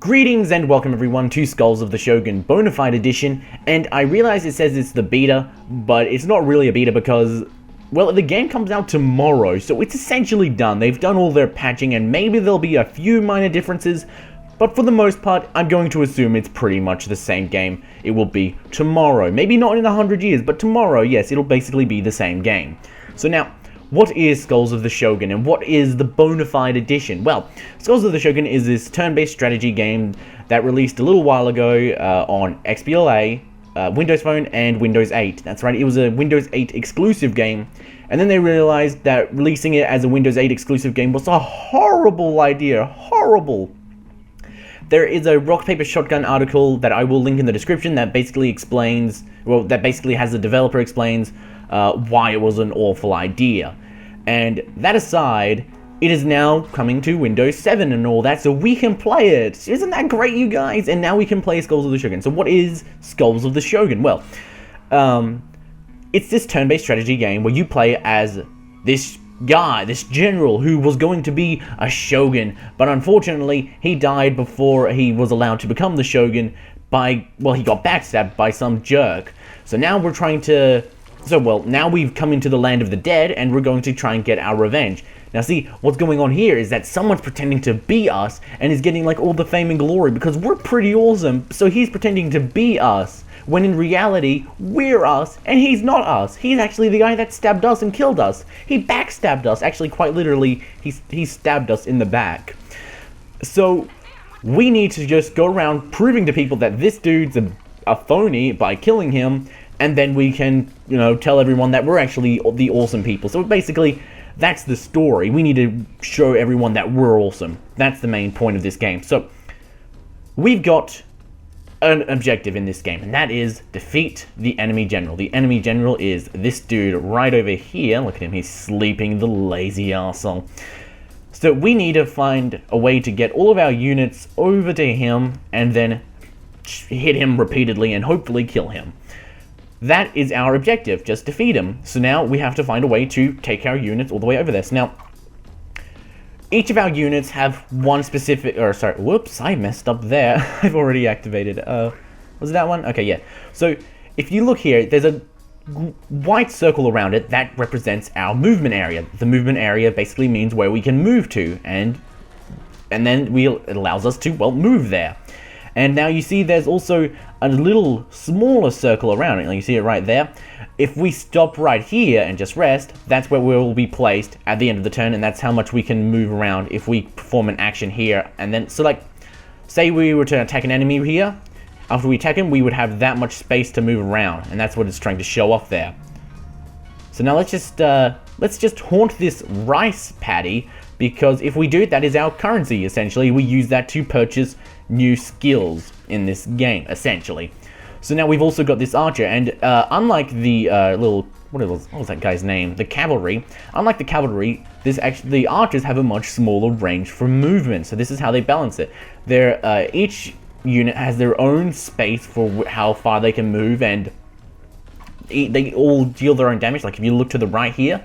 Greetings and welcome everyone to Skulls of the Shogun Bone-A-Fide Edition, and I realize it says it's the beta, but it's not really a beta because, well, the game comes out tomorrow, so it's essentially done. They've done all their patching and maybe there'll be a few minor differences, but for the most part, I'm going to assume it's pretty much the same game. It will be tomorrow. Maybe not in 100 years, but tomorrow, yes, it'll basically be the same game. So now, what is Skulls of the Shogun, and what is the Bone-A-Fide Edition? Well, Skulls of the Shogun is this turn-based strategy game that released a little while ago on XBLA, Windows Phone, and Windows 8. That's right, it was a Windows 8 exclusive game, and then they realized that releasing it as a Windows 8 exclusive game was a horrible idea. Horrible! There is a Rock Paper Shotgun article that I will link in the description that basically explains, well, that basically has the developer explains why it was an awful idea. And that aside, it is now coming to Windows 7 and all that, so we can play it. Isn't that great, you guys? And now we can play Skulls of the Shogun. So what is Skulls of the Shogun? Well, it's this turn-based strategy game where you play as this guy, this general who was going to be a shogun, but unfortunately he died before he was allowed to become the shogun by, well, he got backstabbed by some jerk. So now we're trying to, now we've come into the land of the dead and we're going to try and get our revenge. Now see, what's going on here is that someone's pretending to be us and is getting like all the fame and glory because we're pretty awesome, so he's pretending to be us, when in reality, we're us, and he's not us. He's actually the guy that stabbed us and killed us. He backstabbed us. Actually, quite literally, he stabbed us in the back. So, we need to just go around proving to people that this dude's a phony by killing him, and then we can, you know, tell everyone that we're actually the awesome people. So basically, that's the story. We need to show everyone that we're awesome. That's the main point of this game. So, we've got an objective in this game, and that is defeat the enemy general. The enemy general is this dude right over here. Look at him, he's sleeping, the lazy arsehole. So we need to find a way to get all of our units over to him and then hit him repeatedly and hopefully kill him. That is our objective, just defeat him. So now we have to find a way to take our units all the way over there. So now, each of our units have one specific, or sorry, whoops, I messed up there. I've already activated, was it that one? Okay, yeah. So, if you look here, there's a white circle around it that represents our movement area. The movement area basically means where we can move to, and then it allows us to, well, move there. And now you see there's also a little smaller circle around it, like you see it right there. If we stop right here and just rest, that's where we'll be placed at the end of the turn, and that's how much we can move around if we perform an action here. And then, so like, say we were to attack an enemy here, after we attack him, we would have that much space to move around, and that's what it's trying to show off there. So now let's just haunt this rice paddy, because if we do it, that is our currency, essentially. We use that to purchase new skills in this game, essentially. So now we've also got this archer, and unlike the what was that guy's name? The cavalry. Unlike the cavalry, the archers have a much smaller range for movement. So this is how they balance it. Each unit has their own space for how far they can move, and they all deal their own damage. Like if you look to the right here,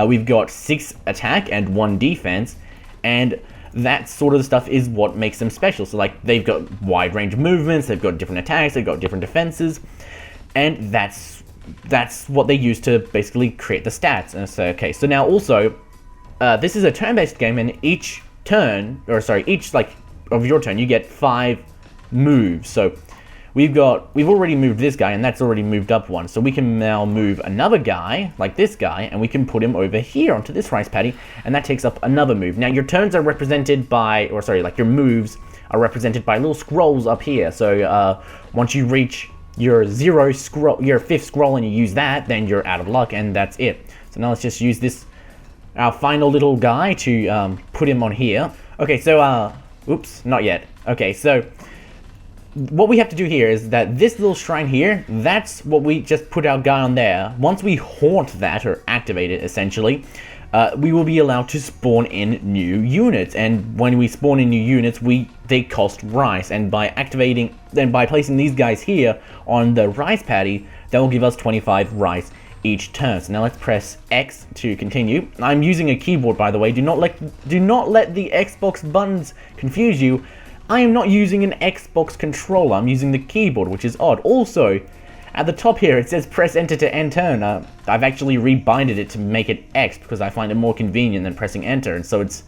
we've got 6 attack and 1 defense, and that sort of stuff is what makes them special. So like they've got wide range movements, they've got different attacks, they've got different defenses, and that's what they use to basically create the stats. And so okay, so now also this is a turn-based game, and each like of your turn you get 5 moves. So we've already moved this guy, and that's already moved up 1. So we can now move another guy, like this guy, and we can put him over here onto this rice paddy, and that takes up another move. Now your turns are represented by, like your moves are represented by little scrolls up here. So once you reach your 5th scroll and you use that, then you're out of luck, and that's it. So now let's just use this, our final little guy, to put him on here. Okay, so, oops, not yet. Okay, so what we have to do here is that this little shrine here, that's what we just put our guy on there. Once we haunt that, or activate it essentially, we will be allowed to spawn in new units. And when we spawn in new units, they cost rice. And by placing these guys here on the rice paddy, that will give us 25 rice each turn. So now let's press X to continue. I'm using a keyboard, by the way. Do not let the Xbox buttons confuse you. I am not using an Xbox controller, I'm using the keyboard, which is odd. Also, at the top here, it says press enter to end turn. I've actually rebinded it to make it X because I find it more convenient than pressing enter, and so it's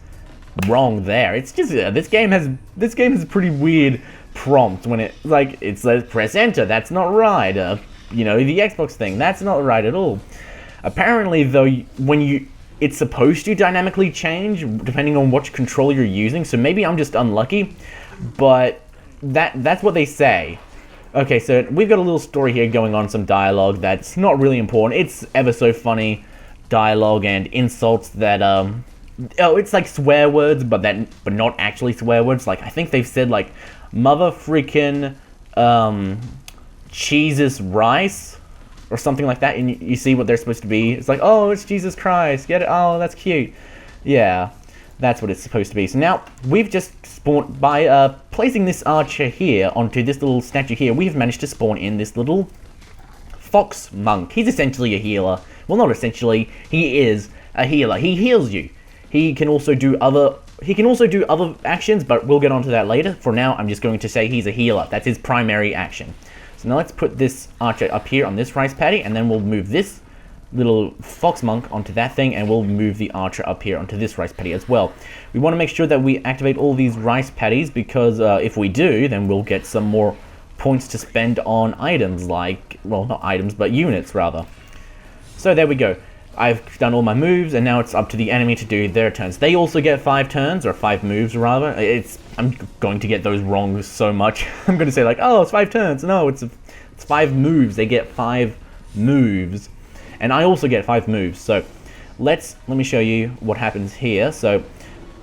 wrong there. It's just, this game has a pretty weird prompt when it says press enter, that's not right. You know, the Xbox thing, that's not right at all. Apparently, though, it's supposed to dynamically change depending on which controller you're using, so maybe I'm just unlucky, but that's what they say. Okay, so we've got a little story here going on, some dialogue that's not really important. It's ever so funny dialogue and insults that, it's like swear words, but not actually swear words. Like, I think they've said, like, mother freaking, Jesus rice, or something like that, and you see what they're supposed to be. It's like, oh, it's Jesus Christ, get it? Oh, that's cute. Yeah, that's what it's supposed to be. So now, we've just spawned, by placing this archer here onto this little statue here, we've managed to spawn in this little fox monk. He's essentially a healer. Well, not essentially, he is a healer. He heals you. He can also do other actions, but we'll get onto that later. For now, I'm just going to say he's a healer. That's his primary action. So now let's put this archer up here on this rice paddy, and then we'll move this little fox monk onto that thing, and we'll move the archer up here onto this rice paddy as well. We want to make sure that we activate all these rice paddies, because if we do, then we'll get some more points to spend on items, like, well, not items, but units, rather. So there we go. I've done all my moves, and now it's up to the enemy to do their turns. They also get 5 turns, or 5 moves, rather. I'm going to get those wrong so much. I'm going to say, like, oh, it's 5 turns. No, it's 5 moves. They get 5 moves. And I also get 5 moves. So, let me show you what happens here. So,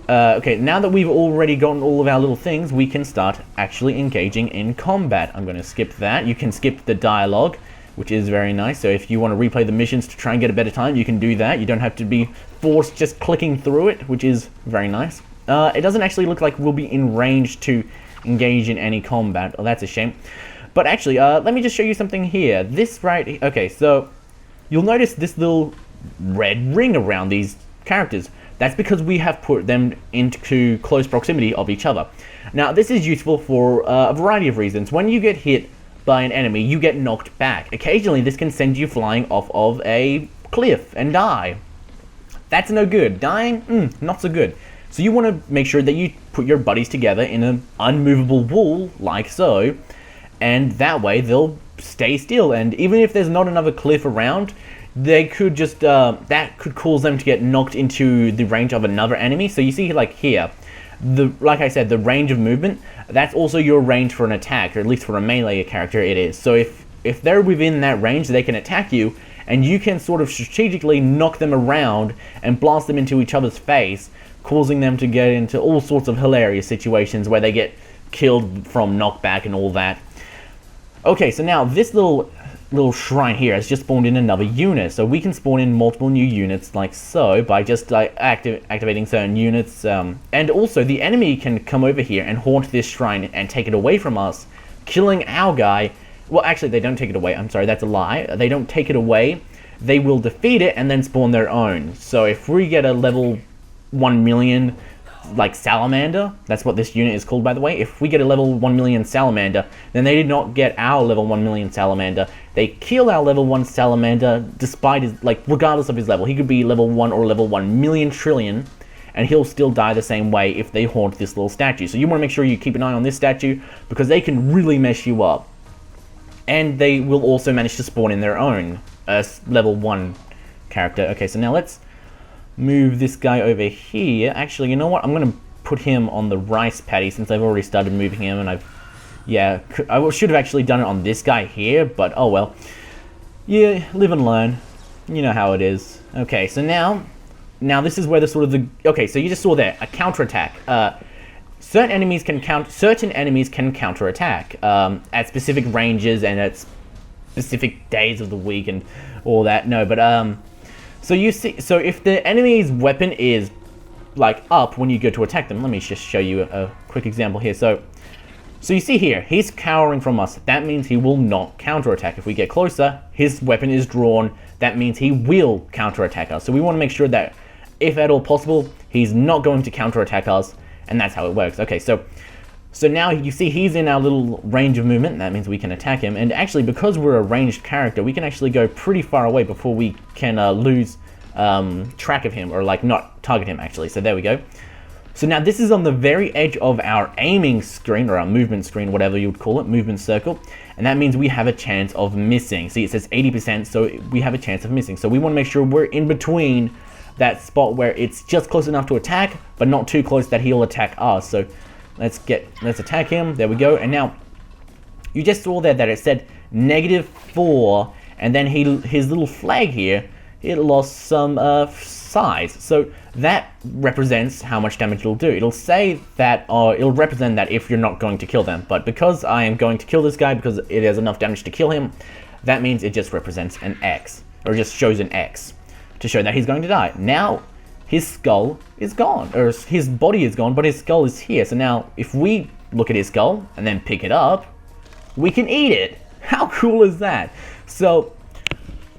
okay, now that we've already gotten all of our little things, we can start actually engaging in combat. I'm going to skip that. You can skip the dialogue, which is very nice. So if you want to replay the missions to try and get a better time, you can do that. You don't have to be forced just clicking through it, which is very nice. It doesn't actually look like we'll be in range to engage in any combat. Oh, that's a shame. But actually, let me just show you something here. Okay, so you'll notice this little red ring around these characters. That's because we have put them into close proximity of each other. Now, this is useful for a variety of reasons. When you get hit by an enemy, you get knocked back. Occasionally, this can send you flying off of a cliff and die. That's no good. Dying, not so good. So you want to make sure that you put your buddies together in an unmovable wall, like so, and that way they'll stay still. And even if there's not another cliff around, they could just, that could cause them to get knocked into the range of another enemy. So you see, like here, like I said, the range of movement, that's also your range for an attack, or at least for a melee character it is. So if they're within that range, they can attack you, and you can sort of strategically knock them around and blast them into each other's face, causing them to get into all sorts of hilarious situations where they get killed from knockback and all that. Okay, so now this little shrine here has just spawned in another unit, so we can spawn in multiple new units like so by just like activating certain units, and also the enemy can come over here and haunt this shrine and take it away from us, killing our guy. Well, actually, they don't take it away. I'm sorry, that's a lie. They don't take it away. They will defeat it and then spawn their own. So if we get a level 1 million like salamander, that's what this unit is called, by the way. If we get a level 1 million salamander, then they did not get our level 1 million salamander. They kill our level 1 salamander despite his, like, regardless of his level. He could be level 1 or level 1 million trillion, and he'll still die the same way if they haunt this little statue. So you want to make sure you keep an eye on this statue, because they can really mess you up. And they will also manage to spawn in their own level 1 character. Okay, so now let's move this guy over here. Actually, you know what? I'm going to put him on the rice paddy since I've already started moving him, and I should have actually done it on this guy here, but oh well. Yeah, live and learn. You know how it is. Okay, so now this is where okay, so you just saw there, a counterattack. Certain enemies can counterattack at specific ranges and at specific days of the week and all that. No, but so you see, so if the enemy's weapon is like up when you go to attack them, let me just show you a quick example here. So you see here, he's cowering from us. That means he will not counterattack. If we get closer, his weapon is drawn. That means he will counterattack us. So we want to make sure that, if at all possible, he's not going to counterattack us. And that's how it works. Okay, so So now you see he's in our little range of movement, and that means we can attack him. And actually, because we're a ranged character, we can actually go pretty far away before we can lose track of him, or like not target him actually. So there we go. So now this is on the very edge of our aiming screen, or our movement screen, whatever you would call it, movement circle. And that means we have a chance of missing. See, it says 80%, so we have a chance of missing. So we want to make sure we're in between that spot where it's just close enough to attack, but not too close that he'll attack us. So let's attack him. There we go. And now you just saw there that it said -4, and then his little flag here, it lost some size. So that represents how much damage it'll do. It'll say that, or it'll represent that if you're not going to kill them. But because I am going to kill this guy, because it has enough damage to kill him, that means it just represents an X, or just shows an X to show that he's going to die. Now his skull is gone, or his body is gone, but his skull is here. So now if we look at his skull and then pick it up, we can eat it. How cool is that? So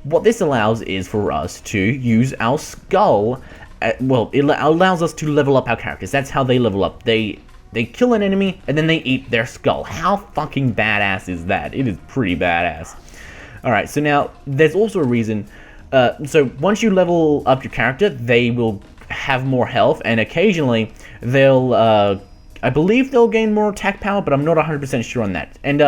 what this allows is for us to use our skull. Well, it allows us to level up our characters. That's how they level up. They kill an enemy and then they eat their skull. How fucking badass is that? It is pretty badass. Alright, so now there's also a reason. So once you level up your character, they will have more health, and occasionally they'll I believe they'll gain more attack power, but I'm not 100% sure on that. And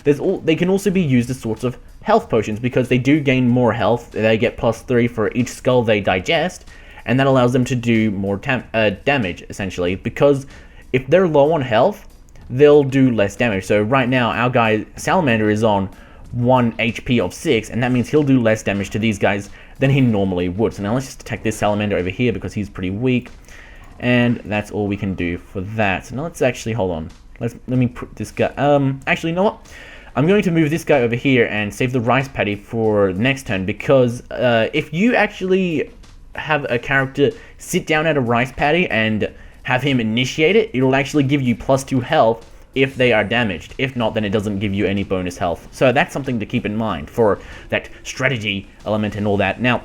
they can also be used as sorts of health potions, because they do gain more health. They get +3 for each skull they digest, and that allows them to do more damage, essentially, because if they're low on health, they'll do less damage. So right now, our guy Salamander is on 1 HP of 6, and that means he'll do less damage to these guys than he normally would. So now let's just attack this Salamander over here, because he's pretty weak. And that's all we can do for that. So now let's actually, hold on. Let me put this guy, actually, you know what? I'm going to move this guy over here and save the rice paddy for next turn, because if you actually have a character sit down at a rice paddy and have him initiate it, it'll actually give you +2 health if they are damaged. If not, then it doesn't give you any bonus health. So that's something to keep in mind for that strategy element and all that. Now,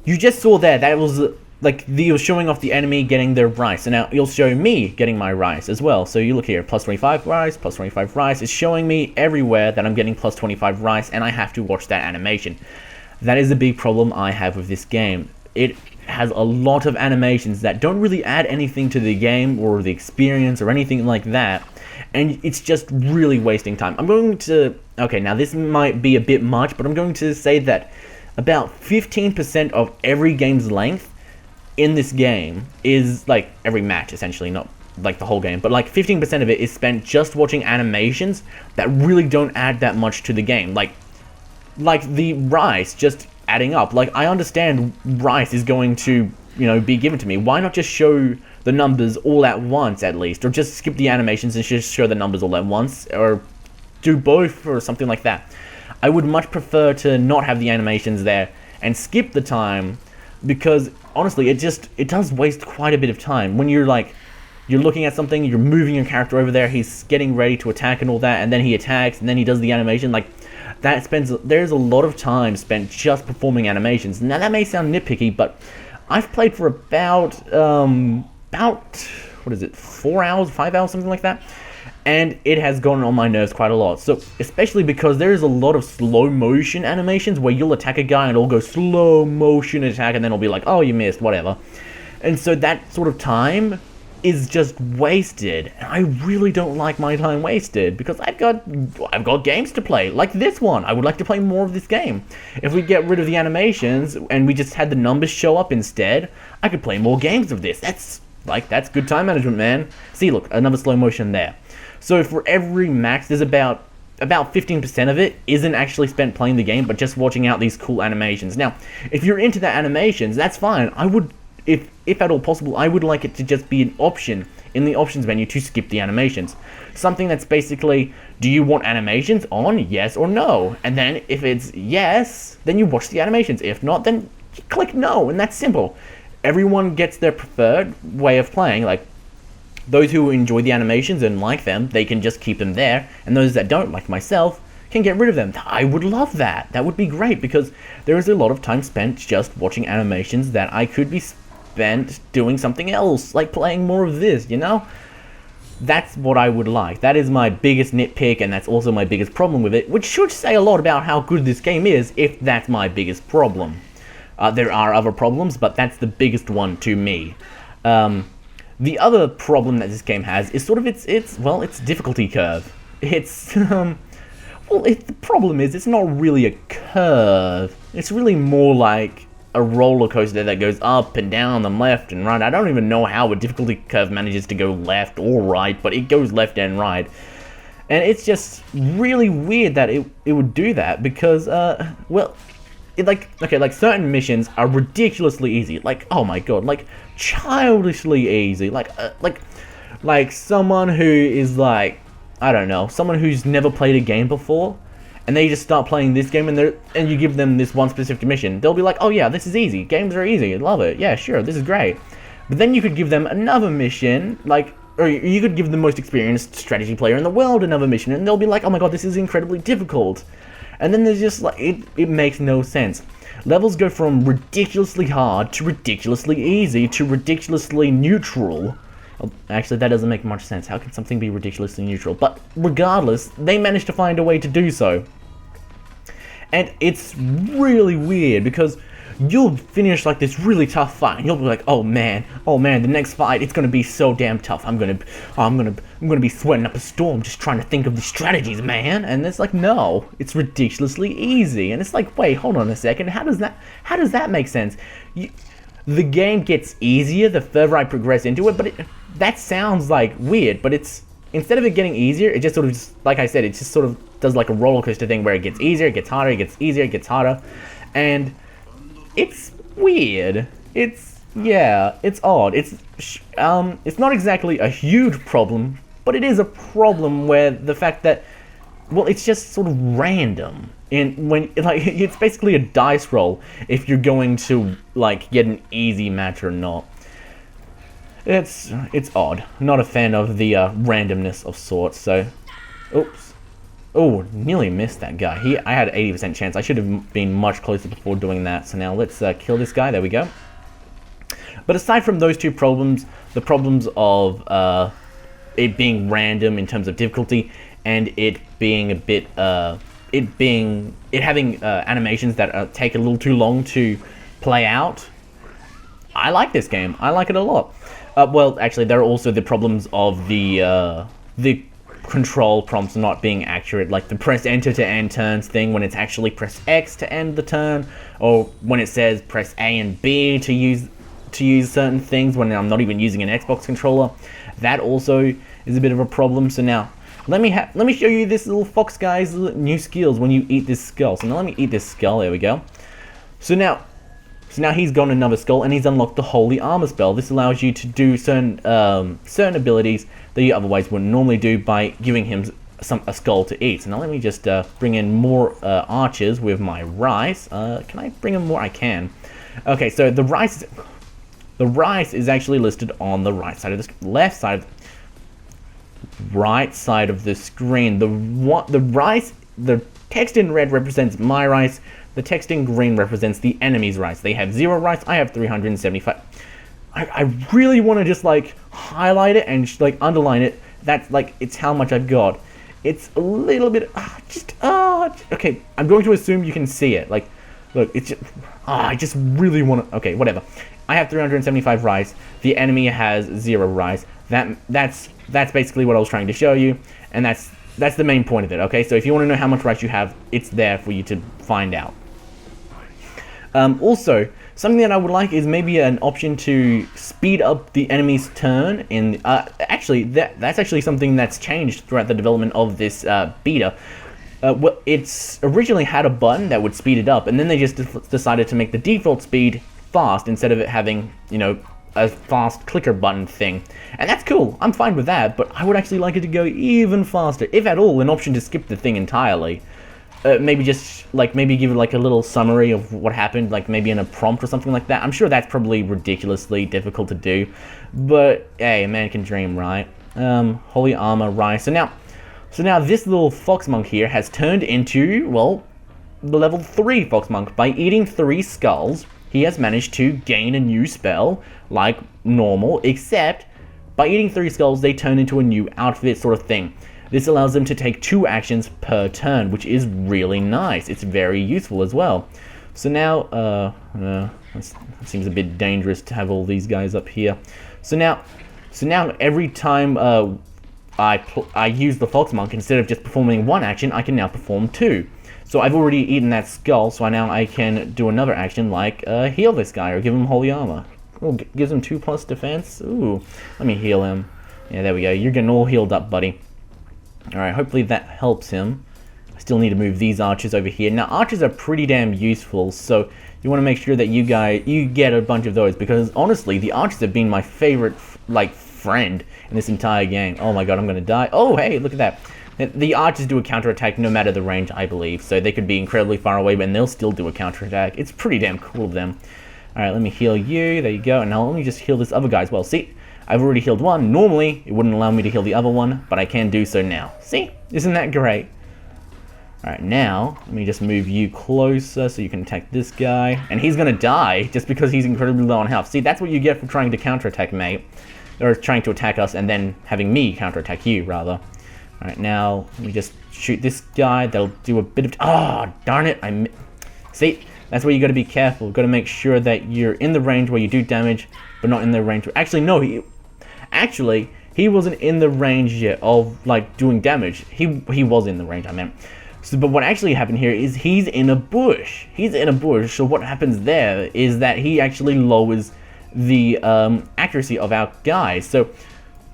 you just saw there, that was like you're showing off the enemy getting their rice, and now you'll show me getting my rice as well. So you look here, +25 rice, +25 rice. It's showing me everywhere that I'm getting +25 rice, and I have to watch that animation. That is a big problem I have with this game. It has a lot of animations that don't really add anything to the game or the experience or anything like that, and it's just really wasting time. I'm going to, okay, now this might be a bit much, but I'm going to say that about 15% of every game's length in this game is, like, every match essentially, not like the whole game, but like 15% of it is spent just watching animations that really don't add that much to the game, like the rice just adding up. Like, I understand rice is going to, you know, be given to me. Why not just show the numbers all at once at least, or just skip the animations and just show the numbers all at once, or do both or something like that. I would much prefer to not have the animations there and skip the time, because honestly, it does waste quite a bit of time when you're looking at something, you're moving your character over there, he's getting ready to attack and all that, and then he attacks, and then he does the animation. Like, there's a lot of time spent just performing animations. Now that may sound nitpicky, but I've played for about what is it, 4 hours, 5 hours, something like that, and it has gone on my nerves quite a lot. So especially because there is a lot of slow motion animations where you'll attack a guy and it'll go slow motion attack, and then it'll be like, oh, you missed, whatever. And so that sort of time is just wasted, and I really don't like my time wasted, because I've got games to play, like this one. I would like to play more of this game. If we get rid of the animations and we just had the numbers show up instead, I could play more games of this. That's good time management, man. See, look, another slow motion there. So for every match, there's about 15% of it isn't actually spent playing the game, but just watching out these cool animations. Now, if you're into the animations, that's fine. I would, if at all possible, I would like it to just be an option in the options menu to skip the animations. Something that's basically, do you want animations on, yes or no? And then if it's yes, then you watch the animations. If not, then you click no, and that's simple. Everyone gets their preferred way of playing. Like, those who enjoy the animations and like them, they can just keep them there, and those that don't, like myself, can get rid of them. I would love that. That would be great, because there is a lot of time spent just watching animations that I could be spent doing something else, like playing more of this, you know? that's what I would like. That is my biggest nitpick, and that's also my biggest problem with it, which should say a lot about how good this game is if that's my biggest problem. There are other problems, but that's the biggest one to me. The other problem that this game has is sort of its difficulty curve. It's, the problem is it's not really a curve. It's really more like a roller coaster that goes up and down and left and right. I don't even know how a difficulty curve manages to go left or right, but it goes left and right. And it's just really weird that it would do that because, like certain missions are ridiculously easy. Like, oh my god, like childishly easy. Like someone who is like, I don't know, someone who's never played a game before, and they just start playing this game, and you give them this one specific mission. They'll be like, oh yeah, this is easy. Games are easy. I love it. Yeah, sure, this is great. But then you could give them another mission, or you could give the most experienced strategy player in the world another mission, and they'll be like, oh my god, this is incredibly difficult. And then there's just like, it makes no sense. Levels go from ridiculously hard to ridiculously easy to ridiculously neutral. Well, actually, that doesn't make much sense. How can something be ridiculously neutral? But regardless, they managed to find a way to do so. And it's really weird because you'll finish like this really tough fight and you'll be like, oh man, the next fight, it's gonna be so damn tough. I'm gonna be sweating up a storm just trying to think of the strategies, man. And it's like, no, it's ridiculously easy. And it's like, wait, hold on a second. How does that make sense? The game gets easier the further I progress into it, but that sounds like weird, but it's, instead of it getting easier, it just sort of, like I said, it just sort of does like a roller coaster thing where it gets easier, it gets harder, it gets easier, it gets harder. And it's weird. It's odd. It's not exactly a huge problem, but it is a problem where the fact that, well, it's just sort of random. And when, like, it's basically a dice roll if you're going to, like, get an easy match or not. It's odd. Not a fan of the randomness of sorts, so, oops. Oh, nearly missed that guy. I had an 80% chance. I should have been much closer before doing that. So now let's kill this guy. There we go. But aside from those two problems, the problems of it being random in terms of difficulty, and it being a bit, having animations that take a little too long to play out, I like this game. I like it a lot. Well, actually, there are also the problems of the control prompts not being accurate, like the press enter to end turns thing when it's actually press X to end the turn, or when it says press A and B to use certain things when I'm not even using an Xbox controller. That also is a bit of a problem. So now let me show you this little fox guy's new skills when you eat this skull. So now let me eat this skull. There we go. So now he's got another skull and he's unlocked the Holy Armor spell. This allows you to do certain abilities that you otherwise wouldn't normally do by giving him a skull to eat. So now let me just bring in more archers with my rice. Can I bring in more? I can. Okay, so the rice is actually listed on the right side of the right side of the screen. The text in red represents my rice. The text in green represents the enemy's rice. They have 0 rice. I have 375. I really want to just like highlight it and like underline it. That's like, it's how much I've got. It's a little bit okay. I'm going to assume you can see it. Like, look, it's just, I just really want to. Okay, whatever. I have 375 rice. The enemy has 0 rice. That's basically what I was trying to show you, and that's the main point of it. Okay, so if you want to know how much rice you have, it's there for you to find out. Also, something that I would like is maybe an option to speed up the enemy's turn. Actually, that's actually something that's changed throughout the development of this beta. Well, it's originally had a button that would speed it up, and then they just decided to make the default speed fast instead of it having, you know, a fast clicker button thing. And that's cool. I'm fine with that, but I would actually like it to go even faster, if at all, an option to skip the thing entirely. Maybe just, like, maybe give it, like, a little summary of what happened, like, maybe in a prompt or something like that. I'm sure that's probably ridiculously difficult to do, but, hey, a man can dream, right? Holy Armor, right. So now this little fox monk here has turned into, well, the level 3 fox monk. By eating 3 skulls, he has managed to gain a new spell, like normal, except By eating 3 skulls, they turn into a new outfit sort of thing. This allows them to take 2 actions per turn, which is really nice. It's very useful as well. So now, it seems a bit dangerous to have all these guys up here. So now every time I use the Fox Monk, instead of just performing 1 action, I can now perform 2. So I've already eaten that skull, so now I can do another action like heal this guy or give him holy armor. Oh, gives him 2+ defense. Ooh, let me heal him. Yeah, there we go. You're getting all healed up, buddy. Alright, hopefully that helps him. I still need to move these archers over here. Now, archers are pretty damn useful, so you want to make sure that you get a bunch of those, because honestly, the archers have been my favorite, friend in this entire game. Oh my god, I'm gonna die. Oh, hey, look at that. The archers do a counterattack no matter the range, I believe, so they could be incredibly far away, but they'll still do a counterattack. It's pretty damn cool of them. Alright, let me heal you. There you go. And now let me just heal this other guy as well. See? I've already healed one. Normally, it wouldn't allow me to heal the other one, but I can do so now. See? Isn't that great? Alright, now, let me just move you closer so you can attack this guy. And he's gonna die just because he's incredibly low on health. See, that's what you get for trying to counterattack, mate. Or trying to attack us and then having me counterattack you, rather. Alright, now, let me just shoot this guy. That'll do a bit of... Oh, darn it. See? That's where you gotta be careful. Gotta make sure that you're in the range where you do damage, but not in the range... Actually, no, he wasn't in the range yet of, doing damage. He was in the range, I meant. So, but what actually happened here is he's in a bush. He's in a bush, so what happens there is that he actually lowers the accuracy of our guys.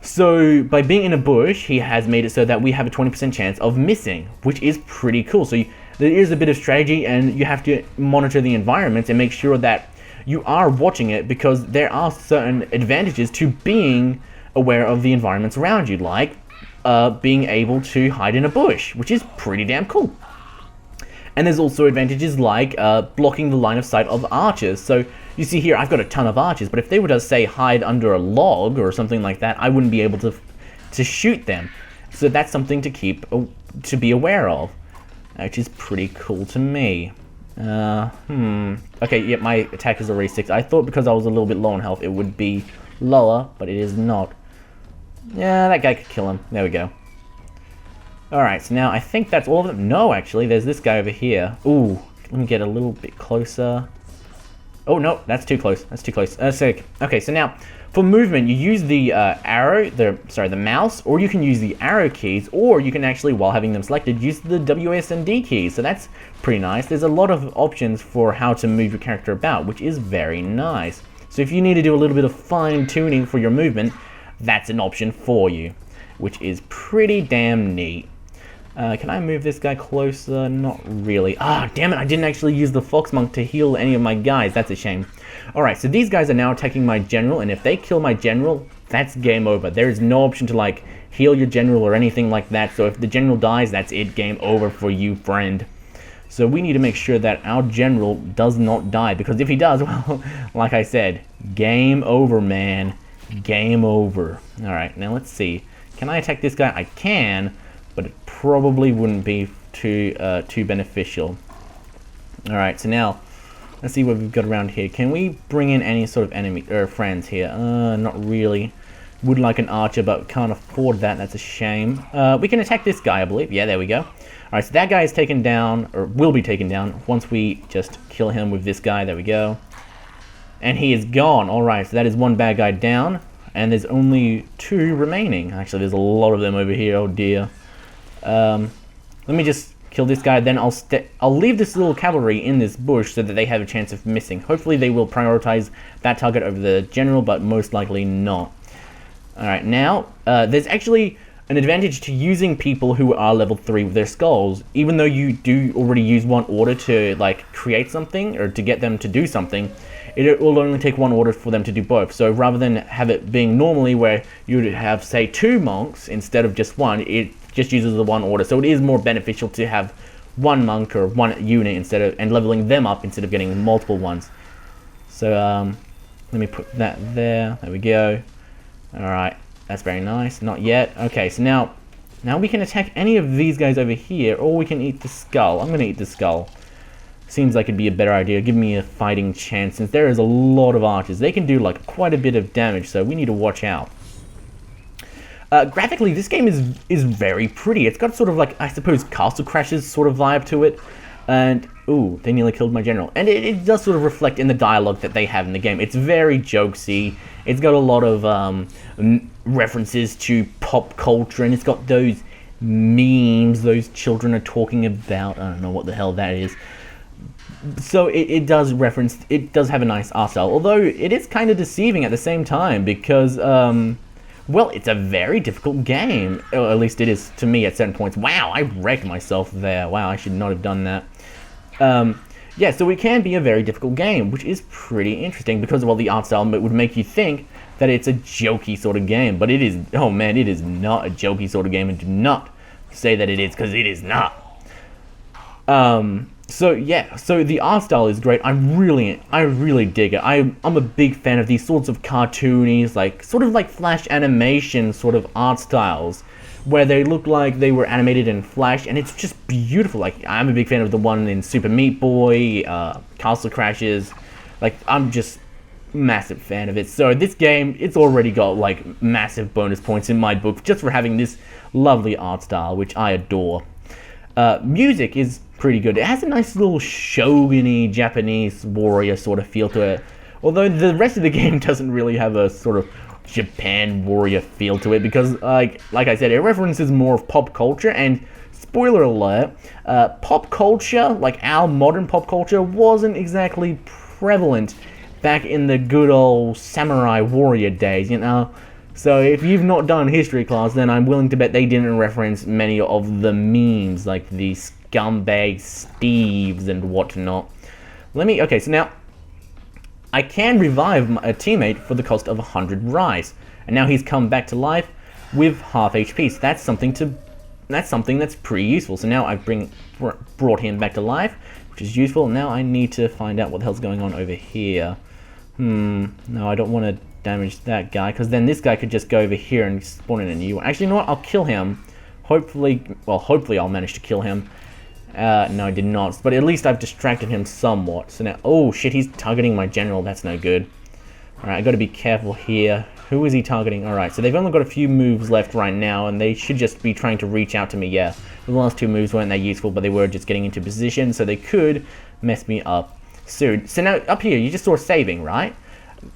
So by being in a bush, he has made it so that we have a 20% chance of missing, which is pretty cool. So there is a bit of strategy, and you have to monitor the environment and make sure that you are watching it, because there are certain advantages to being aware of the environments around you, like being able to hide in a bush, which is pretty damn cool. And there's also advantages like blocking the line of sight of archers. So you see here, I've got a ton of archers, but if they were to, say, hide under a log or something like that, I wouldn't be able to shoot them. So that's something to be aware of, which is pretty cool to me. Okay, yeah, my attack is already 6. I thought because I was a little bit low on health, it would be lower, but it is not. Yeah, that guy could kill him. There we go. Alright, so now I think that's all of them. No, actually, there's this guy over here. Ooh, let me get a little bit closer. Oh, no, that's too close. That's too close. Okay, so now, for movement, you use the the mouse, or you can use the arrow keys, or you can actually, while having them selected, use the WSD keys. So that's pretty nice. There's a lot of options for how to move your character about, which is very nice. So if you need to do a little bit of fine-tuning for your movement, that's an option for you, which is pretty damn neat. Can I move this guy closer? Not really. Ah, damn it, I didn't actually use the Fox Monk to heal any of my guys. That's a shame. Alright, so these guys are now attacking my general, and if they kill my general, that's game over. There is no option to, heal your general or anything like that. So if the general dies, that's it. Game over for you, friend. So we need to make sure that our general does not die, because if he does, well, like I said, game over, man. Game over. Alright, now let's see. Can I attack this guy? I can, but it probably wouldn't be too beneficial. Alright, so now let's see what we've got around here. Can we bring in any sort of enemy or friends here? Not really. Would like an archer, but can't afford that. That's a shame. We can attack this guy, I believe. Yeah, there we go. Alright, so that guy is taken down, or will be taken down, once we just kill him with this guy. There we go. And he is gone. Alright, so that is one bad guy down. And there's only 2 remaining. Actually, there's a lot of them over here. Oh dear. Let me just kill this guy, then I'll leave this little cavalry in this bush so that they have a chance of missing. Hopefully they will prioritize that target over the general, but most likely not. Alright, now, there's actually an advantage to using people who are level 3 with their skulls. Even though you do already use one order to, create something, or to get them to do something, it will only take one order for them to do both. So rather than have it being normally where you would have, say, 2 monks instead of just 1, it just uses the 1 order. So it is more beneficial to have 1 monk or 1 unit and leveling them up instead of getting multiple ones. So let me put that there. There we go. Alright, that's very nice. Not yet. Okay, so now we can attack any of these guys over here, or we can eat the skull. I'm gonna eat the skull. Seems like it'd be a better idea. Give me a fighting chance, since there is a lot of archers. They can do quite a bit of damage, so we need to watch out. Graphically, this game is very pretty. It's got sort of like, I suppose, Castle Crashers sort of vibe to it. And, ooh, they nearly killed my general. And it does sort of reflect in the dialogue that they have in the game. It's very jokesy. It's got a lot of references to pop culture, and it's got those memes those children are talking about. I don't know what the hell that is. So it does have a nice art style, although it is kind of deceiving at the same time because, well, it's a very difficult game, or at least it is to me at certain points. Wow, I wrecked myself there. Wow, I should not have done that. Yeah, so it can be a very difficult game, which is pretty interesting because, well, the art style would make you think that it's a jokey sort of game, but it is, oh man, it is not a jokey sort of game, and do not say that it is, because it is not. So yeah, so the art style is great. I really dig it. I'm a big fan of these sorts of cartoonies, like sort of like Flash animation sort of art styles, where they look like they were animated in Flash, and it's just beautiful. Like, I'm a big fan of the one in Super Meat Boy, Castle Crashers. Like, I'm just massive fan of it. So this game, it's already got like massive bonus points in my book just for having this lovely art style, which I adore. Music is pretty good. It has a nice little shogun-y Japanese warrior sort of feel to it, although the rest of the game doesn't really have a sort of Japan warrior feel to it, because like I said, it references more of pop culture, and spoiler alert, pop culture, like our modern pop culture, wasn't exactly prevalent back in the good old samurai warrior days, you know? So if you've not done history class, then I'm willing to bet they didn't reference many of the memes, like the scumbag Steves and whatnot. Okay, so now, I can revive a teammate for the cost of 100 rice, and now he's come back to life with half HP, so that's something that's pretty useful. So now I've brought him back to life, which is useful. Now I need to find out what the hell's going on over here. No, I don't want to damage that guy, because then this guy could just go over here and spawn in a new one. Actually, you know what? I'll kill him. Hopefully I'll manage to kill him. No, I did not. But at least I've distracted him somewhat. So now, oh shit, he's targeting my general. That's no good. Alright, I gotta be careful here. Who is he targeting? Alright, so they've only got a few moves left right now, and they should just be trying to reach out to me. Yeah, the last two moves weren't that useful, but they were just getting into position, so they could mess me up soon. So now, up here, you just saw saving, right?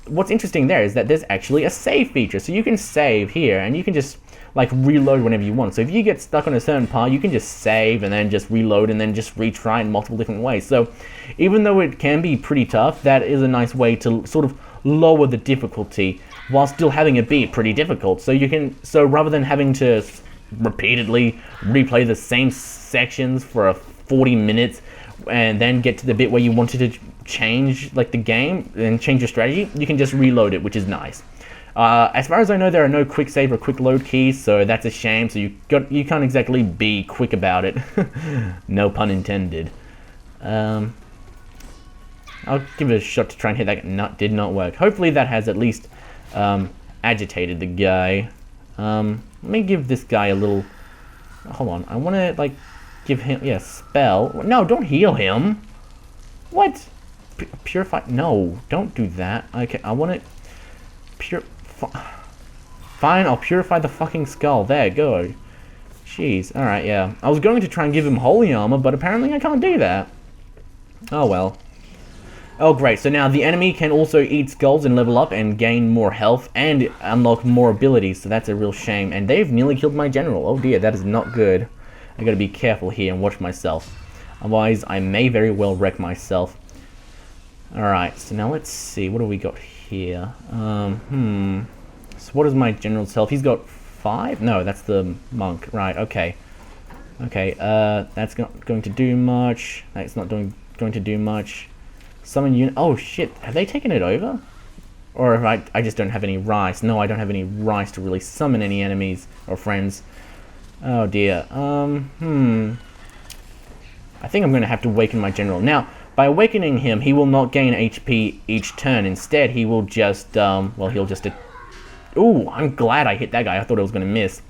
What's interesting there is that there's actually a save feature, so you can save here, and you can just like reload whenever you want. So if you get stuck on a certain part, you can just save and then just reload and then just retry in multiple different ways. So even though it can be pretty tough, that is a nice way to sort of lower the difficulty while still having it be pretty difficult. So rather than having to repeatedly replay the same sections for 40 minutes and then get to the bit where you wanted to change like the game and change your strategy, you can just reload it, which is nice. As far as I know, there are no quick save or quick load keys, so that's a shame. So you can't exactly be quick about it. No pun intended. I'll give it a shot to try and hit that. Did not work. Hopefully that has at least agitated the guy. Let me give this guy a little. Hold on. I want to like give him spell. No, don't heal him. What? Purify? No, don't do that. Okay, I want to Fine, I'll purify the fucking skull. There, go. Jeez, alright, yeah. I was going to try and give him holy armor, but apparently I can't do that. Oh well. Oh great, so now the enemy can also eat skulls and level up and gain more health and unlock more abilities, so that's a real shame. And they've nearly killed my general. Oh dear, that is not good. I gotta be careful here and watch myself. Otherwise, I may very well wreck myself. Alright, so now let's see, what do we got here? So what is my general's health? He's got 5? No, that's the monk. Right, okay. Okay, that's not going to do much. That's not going to do much. Summon unit. Oh shit, have they taken it over? Or if I just don't have any rice. No, I don't have any rice to really summon any enemies or friends. Oh dear. I think I'm going to have to awaken my general. Now, by awakening him, he will not gain HP each turn. Instead, he will just, well, he'll just... Ooh, I'm glad I hit that guy. I thought I was going to miss.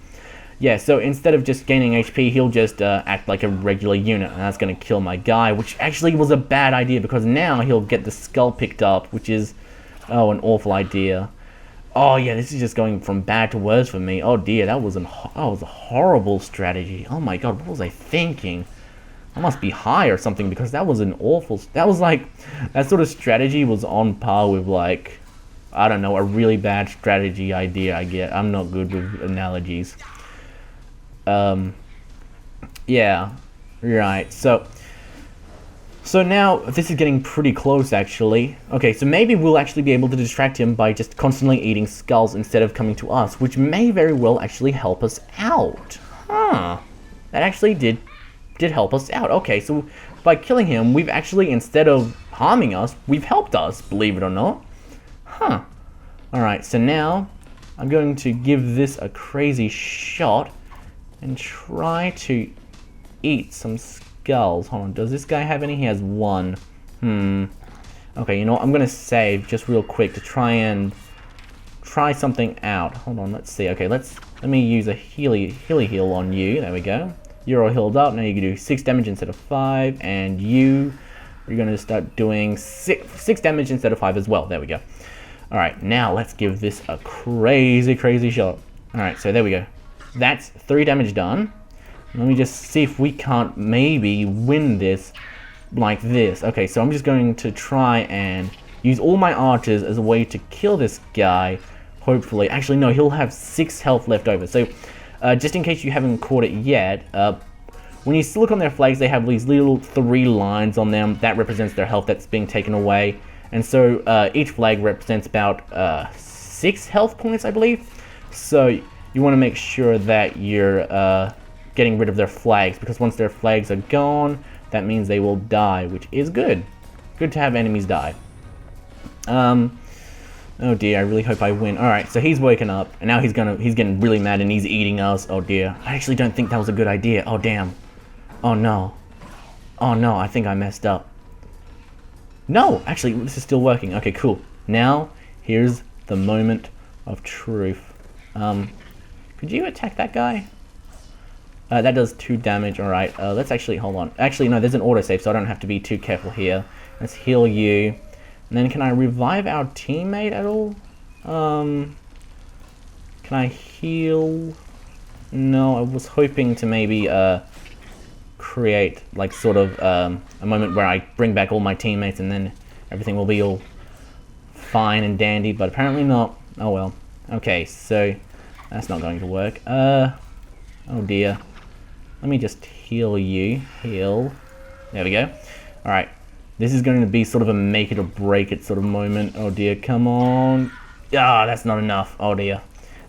Yeah, so instead of just gaining HP, he'll just act like a regular unit, and that's going to kill my guy, which actually was a bad idea, because now he'll get the skull picked up, which is, oh, an awful idea. Oh yeah, this is just going from bad to worse for me. Oh dear, that was a horrible strategy. Oh my god, what was I thinking? I must be high or something, because that was an awful... That was like... That sort of strategy was on par with, like... I don't know, a really bad strategy idea I get. I'm not good with analogies. Yeah. Right, so now, this is getting pretty close, actually. Okay, so maybe we'll actually be able to distract him by just constantly eating skulls instead of coming to us, which may very well actually help us out. Huh. That actually did help us out. Okay, so by killing him, we've actually, instead of harming us, we've helped us, believe it or not. Huh. Alright, so now I'm going to give this a crazy shot and try to eat some skulls. Hold on, does this guy have any? He has one. Okay, you know what? I'm going to save just real quick to try something out. Hold on, let's see. Okay, let me use a heal on you. There we go. You're all healed up. Now you can do 6 damage instead of 5, and you're going to start doing 6 damage instead of 5 as well. There we go. Alright, now let's give this a crazy shot. Alright, so there we go. That's 3 damage done. Let me just see if we can't maybe win this like this. Okay, so I'm just going to try and use all my archers as a way to kill this guy, hopefully. Actually, no, he'll have 6 health left over. So, just in case you haven't caught it yet, when you look on their flags, they have these little 3 lines on them. That represents their health that's being taken away. And so each flag represents about 6 health points, I believe. So you want to make sure that you're getting rid of their flags, because once their flags are gone, that means they will die, which is good. Good to have enemies die. Oh dear, I really hope I win. Alright, so he's waking up, and now he's getting really mad and he's eating us. Oh dear. I actually don't think that was a good idea. Oh damn. Oh no. Oh no, I think I messed up. No, actually, this is still working. Okay, cool. Now, here's the moment of truth. Could you attack that guy? That does 2 damage. Alright, let's actually, hold on. Actually, no, there's an autosave, so I don't have to be too careful here. Let's heal you. And then can I revive our teammate at all? Can I heal? No, I was hoping to maybe, create like sort of a moment where I bring back all my teammates and then everything will be all fine and dandy, but apparently not. Oh well. Okay, so that's not going to work. Oh dear. Let me just heal you. Heal. There we go. Alright. This is going to be sort of a make it or break it sort of moment. Oh dear, come on. Ah, that's not enough. Oh dear.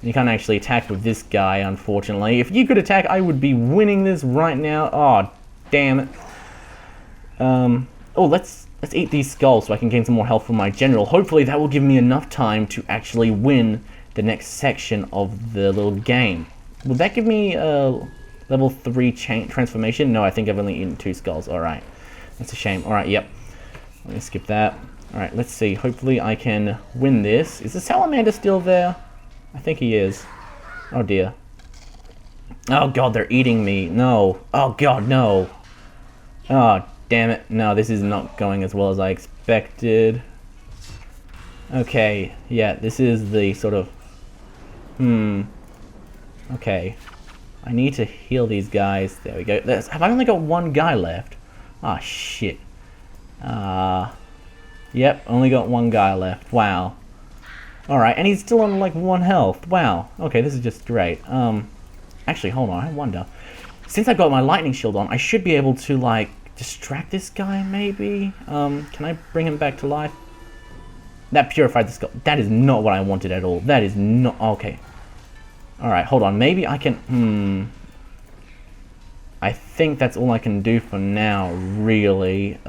You can't actually attack with this guy, unfortunately. If you could attack, I would be winning this right now. Oh, damn it. Oh, let's eat these skulls so I can gain some more health from my general. Hopefully that will give me enough time to actually win the next section of the little game. Will that give me level 3 transformation? No, I think I've only eaten 2 skulls. Alright. That's a shame. Alright, yep. Let me skip that. Alright, let's see. Hopefully I can win this. Is the salamander still there? I think he is. Oh dear. Oh god, they're eating me. No. Oh god, no. Oh, damn it. No, this is not going as well as I expected. Okay, yeah, this is the sort of... Okay. I need to heal these guys. There we go. Have I only got 1 guy left? Ah, shit. Yep, only got 1 guy left. Wow. Alright, and he's still on like 1 health. Wow. Okay, this is just great. Actually, hold on, I wonder. Since I've got my lightning shield on, I should be able to, like, distract this guy, maybe? Can I bring him back to life? That purified the skull. That is not what I wanted at all. That is not... Okay. Alright, hold on. Maybe I can... I think that's all I can do for now, really.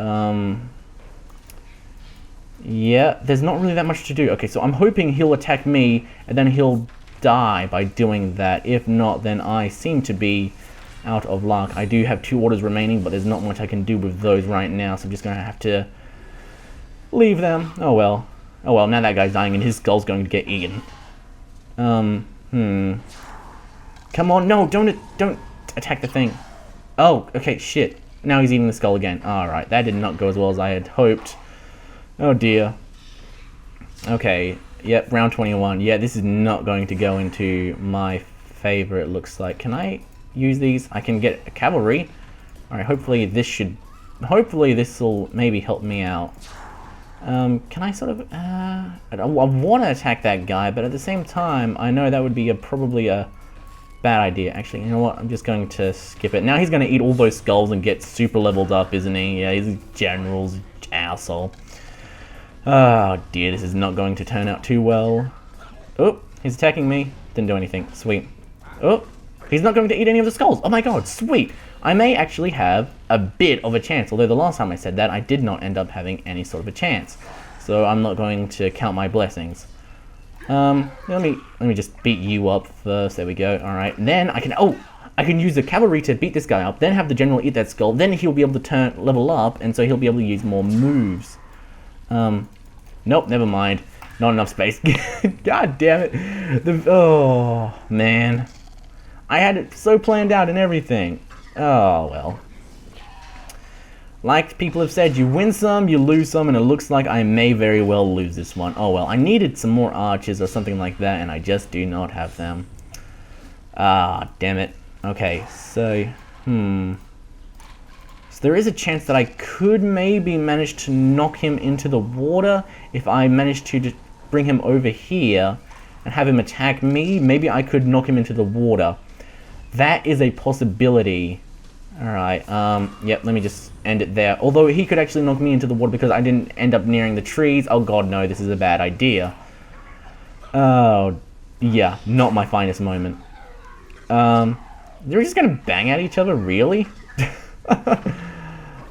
Yeah, there's not really that much to do. Okay, so I'm hoping he'll attack me, and then he'll die by doing that. If not, then I seem to be out of luck. I do have 2 orders remaining, but there's not much I can do with those right now, so I'm just going to have to leave them. Oh well. Oh well, now that guy's dying, and his skull's going to get eaten. Come on, no, don't attack the thing. Oh, okay, shit. Now he's eating the skull again. Alright, that did not go as well as I had hoped. Oh dear. Okay, Yep, round 21. Yeah, this is not going to go into my favor, it looks like. Can I use these? I can get a cavalry. Alright, hopefully this will maybe help me out. Can I sort of... I want to attack that guy, but at the same time, I know that would be probably a bad idea. Actually, you know what? I'm just going to skip it. Now he's going to eat all those skulls and get super leveled up, isn't he? Yeah, he's a general's asshole. Oh dear, this is not going to turn out too well. Oh, he's attacking me. Didn't do anything. Sweet. Oh, he's not going to eat any of the skulls. Oh my god, sweet. I may actually have a bit of a chance, although the last time I said that, I did not end up having any sort of a chance. So I'm not going to count my blessings. Let me just beat you up first. There we go. Alright, then I can use the cavalry to beat this guy up, then have the general eat that skull, then he'll be able to level up, and so he'll be able to use more moves. Nope, never mind. Not enough space. God damn it. Oh, man. I had it so planned out and everything. Oh, well. Like people have said, you win some, you lose some, and it looks like I may very well lose this one. Oh, well, I needed some more archers or something like that, and I just do not have them. Ah, damn it. Okay, so, So there is a chance that I could maybe manage to knock him into the water if I manage to just bring him over here and have him attack me. Maybe I could knock him into the water. That is a possibility. Alright, yep, let me just end it there. Although he could actually knock me into the water because I didn't end up nearing the trees. Oh god, no, this is a bad idea. Oh, yeah, not my finest moment. They're just gonna bang at each other, really?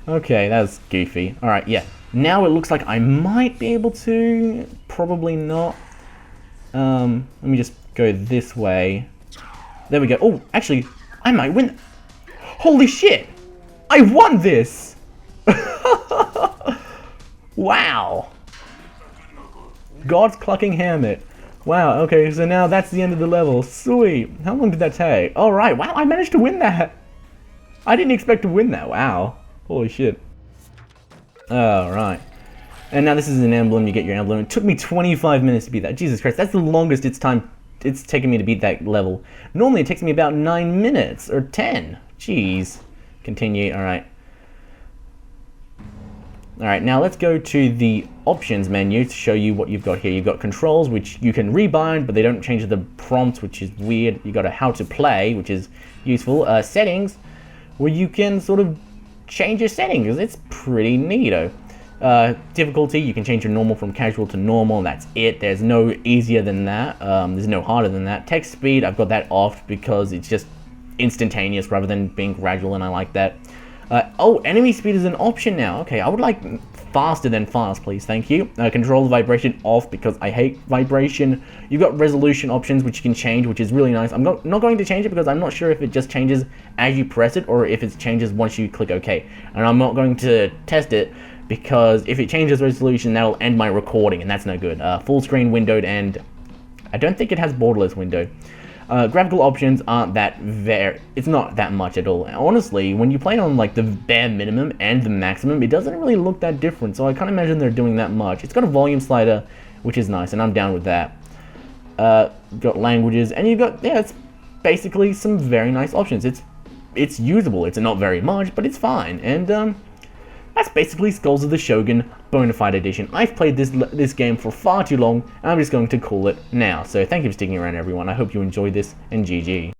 Okay, that's goofy. Alright, yeah. Now it looks like I might be able to. Probably not. Let me just go this way. There we go. Oh, actually, I might win. Holy shit! I won this! Wow! God's clucking hammer. Wow, okay, so now that's the end of the level. Sweet. How long did that take? Alright, wow, I managed to win that! I didn't expect to win that, wow. Holy shit. Alright. And now this is an emblem, you get your emblem. It took me 25 minutes to beat that. Jesus Christ, that's the longest it's taken me to beat that level. Normally it takes me about 9 minutes, or 10. Jeez. Continue, alright. Alright, now let's go to the options menu to show you what you've got here. You've got controls, which you can rebind, but they don't change the prompts, which is weird. You've got a how to play, which is useful. Settings, where you can sort of change your settings. It's pretty neato. Difficulty, you can change your normal from casual to normal, and that's it. There's no easier than that. There's no harder than that. Text speed, I've got that off because it's just instantaneous rather than being gradual, and I like that. Oh, enemy speed is an option now. Okay, I would like faster than fast, please. Thank you. Control vibration off because I hate vibration. You've got resolution options, which you can change, which is really nice. I'm not going to change it because I'm not sure if it just changes as you press it or if it changes once you click OK. And I'm not going to test it because if it changes resolution, that'll end my recording, and that's no good. Full screen windowed, and I don't think it has borderless window. Graphical options aren't it's not that much at all. Honestly, when you play it on like the bare minimum and the maximum, it doesn't really look that different, so I can't imagine they're doing that much. It's got a volume slider, which is nice, and I'm down with that. Got languages, and you've got, yeah, it's basically some very nice options. It's usable. It's not very much, but it's fine, and that's basically Skulls of the Shogun Bone-A-Fide Edition. I've played this game for far too long, and I'm just going to call it now. So thank you for sticking around, everyone. I hope you enjoyed this, and GG.